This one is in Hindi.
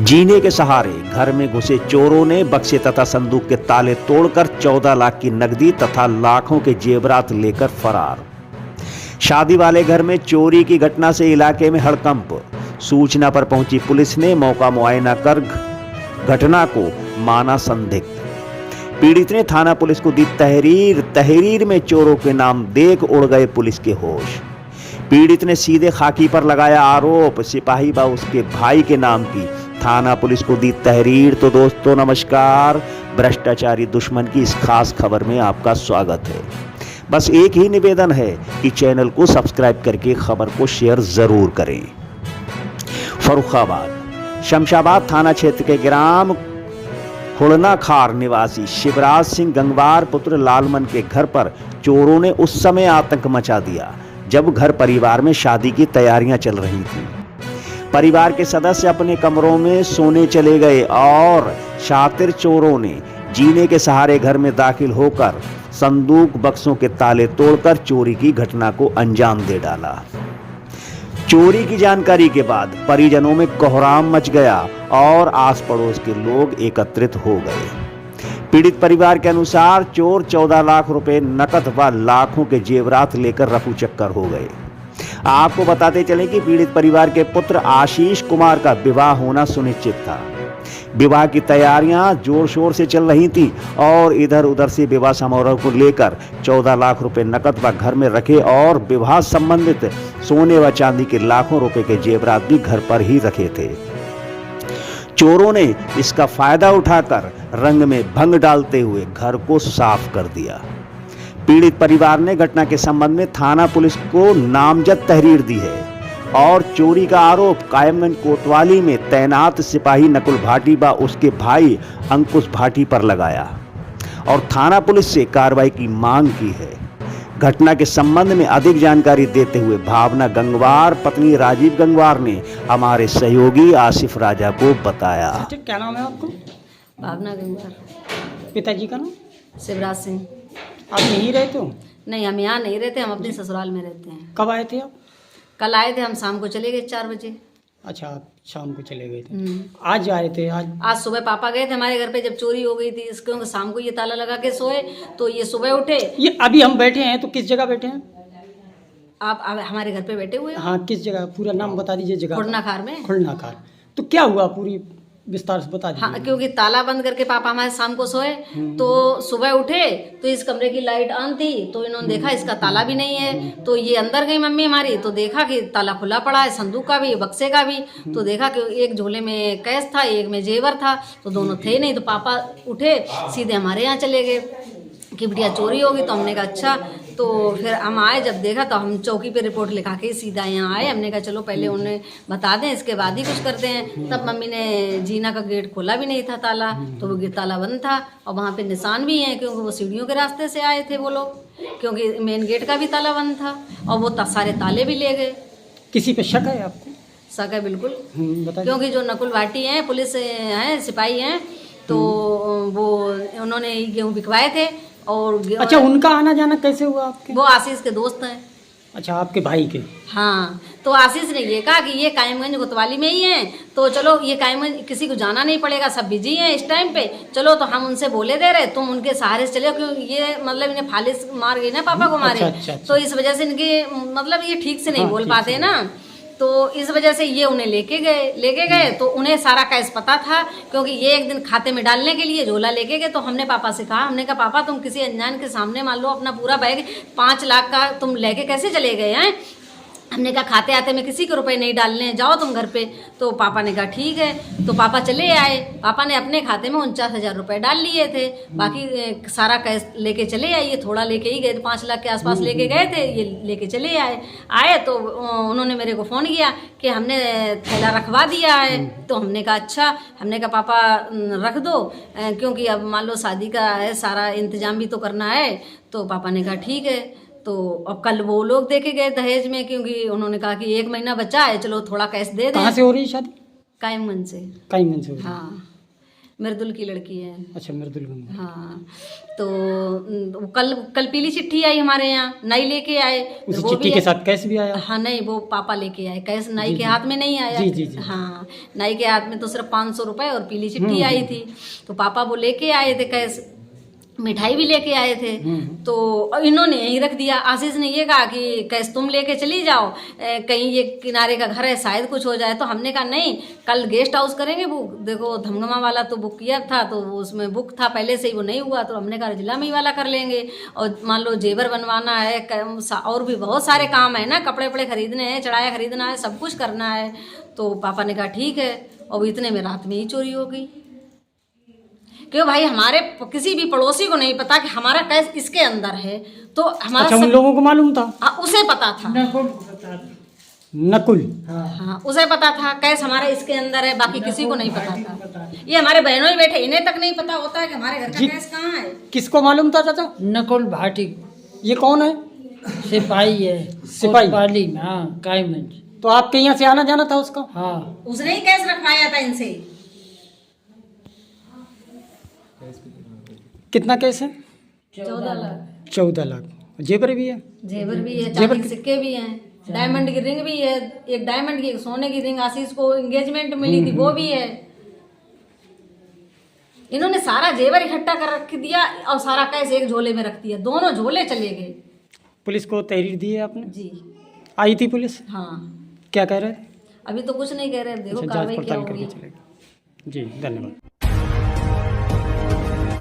जीने के सहारे घर में घुसे चोरों ने बक्से तथा संदूक के ताले तोड़कर 14 लाख की नकदी तथा लाखों के जेवरात लेकर फरार। शादी वाले घर में चोरी की घटना से इलाके में हड़कंप। सूचना पर पहुंची पुलिस ने मौका मुआयना कर घटना को माना संदिग्ध। पीड़ित ने थाना पुलिस को दी तहरीर में चोरों के नाम देख उड़ गए पुलिस के होश। पीड़ित ने सीधे खाकी पर लगाया आरोप, सिपाही व उसके भाई के नाम की। थाना पुलिस को दी तहरीर। तो दोस्तों नमस्कार, भ्रष्टाचारी दुश्मन की इस खास खबर में आपका स्वागत है। बस एक ही निवेदन है कि चैनल को सब्सक्राइब करके खबर को शेयर जरूर करें। फर्रुखाबाद शमशाबाद थाना क्षेत्र के ग्राम खुड़नाखार निवासी शिवराज सिंह गंगवार पुत्र लालमन के घर पर चोरों ने उस समय आतंक मचा दिया जब घर परिवार में शादी की तैयारियां चल रही थी। परिवार के सदस्य अपने कमरों में सोने चले गए और शातिर चोरों ने जीने के सहारे घर में दाखिल होकर संदूक बक्सों के ताले तोड़कर चोरी की घटना को अंजाम दे डाला। चोरी की जानकारी के बाद परिजनों में कोहराम मच गया और आस पड़ोस के लोग एकत्रित हो गए। पीड़ित परिवार के अनुसार चोर 14 लाख रुपए नकद व लाखों के जेवरात लेकर रफू चक्कर हो गए। आपको बताते चलें कि पीड़ित परिवार के पुत्र आशीष कुमार का विवाह होना सुनिश्चित था। विवाह की तैयारियां जोर शोर से चल रही थी और इधर उधर से विवाह समारोह को लेकर 14 लाख रुपए नकद व घर में रखे और विवाह संबंधित सोने व चांदी के लाखों रुपए के जेवरात भी घर पर ही रखे थे। चोरों ने इसका फायदा उठाकर रंग में भंग डालते हुए घर को साफ कर दिया। पीड़ित परिवार ने घटना के संबंध में थाना पुलिस को नामजद तहरीर दी है और चोरी का आरोप कायमगंज कोतवाली में तैनात सिपाही नकुल भाटी व उसके भाई अंकुश भाटी पर लगाया और थाना पुलिस से कार्रवाई की मांग की है। घटना के संबंध में अधिक जानकारी देते हुए भावना गंगवार पत्नी राजीव गंगवार ने हमारे सहयोगी आसिफ राजा को बताया। क्या नाम है आपको? भावना गंगवार। पिताजी का नाम? शिवराज सिंह। आप यहीं रहते हो? नहीं, हम यहाँ नहीं रहते, हम अपने ससुराल में रहते हैं। कब आए थे आप? कल आए थे, हम शाम को चले गए 4 बजे। अच्छा, आप शाम को चले गए थे। आज आए थे? आज सुबह पापा गए थे हमारे घर पे जब चोरी हो गई थी, क्योंकि शाम को ये ताला लगा के सोए तो ये सुबह उठे। ये अभी हम बैठे हैं तो किस जगह बैठे हैं आप हमारे घर पे बैठे हुए हैं? हाँ, किस जगह? पूरा नाम बता दीजिए जगह। खुड़नाखार में। खुड़नाखार। तो क्या हुआ, पूरी विस्तार से बता दीजिए। हाँ, क्योंकि ताला बंद करके पापा हमारे शाम को सोए तो सुबह उठे तो इस कमरे की लाइट ऑन थी तो इन्होंने देखा इसका ताला भी नहीं है। तो ये अंदर गई मम्मी हमारी तो देखा कि ताला खुला पड़ा है, संदूक का भी बक्से का भी। तो देखा कि एक झोले में कैश था, एक में जेवर था, तो दोनों थे नहीं। तो पापा उठे सीधे हमारे यहाँ चले गए कि बिटिया चोरी होगी। तो हमने कहा अच्छा। तो फिर हम आए, जब देखा तो हम चौकी पे रिपोर्ट लिखा के सीधा यहाँ आए। हमने कहा चलो पहले उन्हें बता दें, इसके बाद ही कुछ करते हैं। तब मम्मी ने जीना का गेट खोला भी नहीं था ताला, तो वो ताला बंद था और वहाँ पे निशान भी हैं क्योंकि वो सीढ़ियों के रास्ते से आए थे वो लोग, क्योंकि मेन गेट का भी ताला बंद था और वो सारे ताले भी ले गए। किसी पे शक है आपको? शक है बिल्कुल, बताइए। क्योंकि जो नकुल भाटी हैं, पुलिस हैं, सिपाही हैं, तो वो उन्होंने गेहूँ बिकवाए थे। और अच्छा, उनका आना जाना कैसे हुआ आपके? वो आशीष के दोस्त हैं। अच्छा, आपके भाई के? हाँ, तो आशीष ने ये कहा कि ये कायमगंज कोतवाली में ही हैं, तो चलो ये कायमगंज किसी को जाना नहीं पड़ेगा, सब बिजी हैं इस टाइम पे, चलो तो हम उनसे बोले दे रहे, तुम उनके सहारे से चले, क्योंकि ये मतलब इन्हें फालिस मार गई ना पापा को मारे। अच्छा। तो इस वजह से इनके मतलब ये ठीक से नहीं बोल पाते ना, तो इस वजह से ये उन्हें लेके गए। तो उन्हें सारा कैश पता था, क्योंकि ये एक दिन खाते में डालने के लिए झोला लेके गए। तो हमने पापा से कहा, हमने कहा पापा तुम किसी अनजान के सामने मान लो अपना पूरा बैग 5 लाख का तुम लेके कैसे चले गए हैं? हमने कहा खाते आते में किसी के रुपए नहीं डालने, जाओ तुम घर पे। तो पापा ने कहा ठीक है। तो पापा चले आए, पापा ने अपने खाते में 49,000 रुपए डाल लिए थे, बाकी सारा कैश लेके चले आए। ये थोड़ा लेके ही गए थे, 5 लाख के आसपास लेके गए थे, ये लेके चले आए। तो उन्होंने मेरे को फ़ोन किया कि हमने थैला रखवा दिया है। तो हमने कहा अच्छा। हमने कहा पापा रख दो, क्योंकि अब मान लो शादी का है, सारा इंतजाम भी तो करना है। तो पापा ने कहा ठीक है। तो अब कल वो लोग देके गए दहेज में, क्योंकि उन्होंने कहा कि 1 महीना बचा है, चलो थोड़ा कैश दे दें। कहाँ से हो रही है शादी? कायमगंज से। कायमगंज से? हाँ, मृदुल की लड़की है। अच्छा, मृदुल गंगवार। हाँ, तो वो कल पीली चिट्ठी आई हमारे यहाँ, नई लेके आए। उसी वो चिट्ठी भी के साथ कैश भी आया? हाँ, नहीं, वो पापा लेके आए कैश, नाई जी, के जी। हाथ में नहीं आया। जी, जी, जी। हाँ, नाई के हाथ में तो सिर्फ 500 रुपए और पीली चिट्ठी आई थी। तो पापा वो लेके आए थे कैश, मिठाई भी लेके आए थे। तो इन्होंने यहीं रख दिया। आशीष ने ये कहा कि कैश तुम लेके चली जाओ, कहीं ये किनारे का घर है, शायद कुछ हो जाए। तो हमने कहा नहीं, कल गेस्ट हाउस करेंगे बुक। देखो धमगमा वाला तो बुक किया था, तो उसमें बुक था पहले से ही, वो नहीं हुआ। तो हमने कहा जिला में ही वाला कर लेंगे। और मान लो जेवर बनवाना है, और भी बहुत सारे काम है ना, कपड़े वपड़े खरीदने हैं, चढ़ाया खरीदना है, सब कुछ करना है। तो पापा ने कहा ठीक है। और इतने में रात में ही चोरी हो गई। क्यों भाई, हमारे किसी भी पड़ोसी को नहीं पता कि हमारा कैश इसके अंदर है। तो हमारा अच्छा, उन लोगों को मालूम था? उसे पता था। नकुल। हाँ, उसे पता था कैश हमारा इसके अंदर है, बाकी किसी को नहीं पता था। ये हमारे बहनों ही बैठे, इन्हें तक नहीं पता होता है कि हमारे घर का कैश कहाँ है। किसको मालूम था चाचा? नकुल भाटी। ये कौन है? सिपाही है, सिपाही? कोतवाली में। हाँ, कायमगंज। तो आपके यहाँ से आना जाना था उसका? हाँ, उसने ही कैश रखवाया था इनसे। कितना कैश है? 14 लाख। 14 लाख। जेवर भी है? जेवर भी है, चांदी के सिक्के भी हैं, डायमंड की रिंग भी है, एक डायमंड की, एक सोने की रिंग आशीष को एंगेजमेंट मिली थी, वो भी है। इन्होंने सारा जेवर इकट्ठा कर रख दिया और सारा कैश एक झोले में रख दिया। दोनों झोले चले गए। पुलिस को तहरीर दी है आपने? जी आई थी पुलिस? हाँ। क्या कह रहे थे? अभी तो कुछ नहीं कह रहे, देखो अच्छा, जांच कार्रवाई क्या पड़ताल करके होगी। चलेगा। जी, धन्यवाद।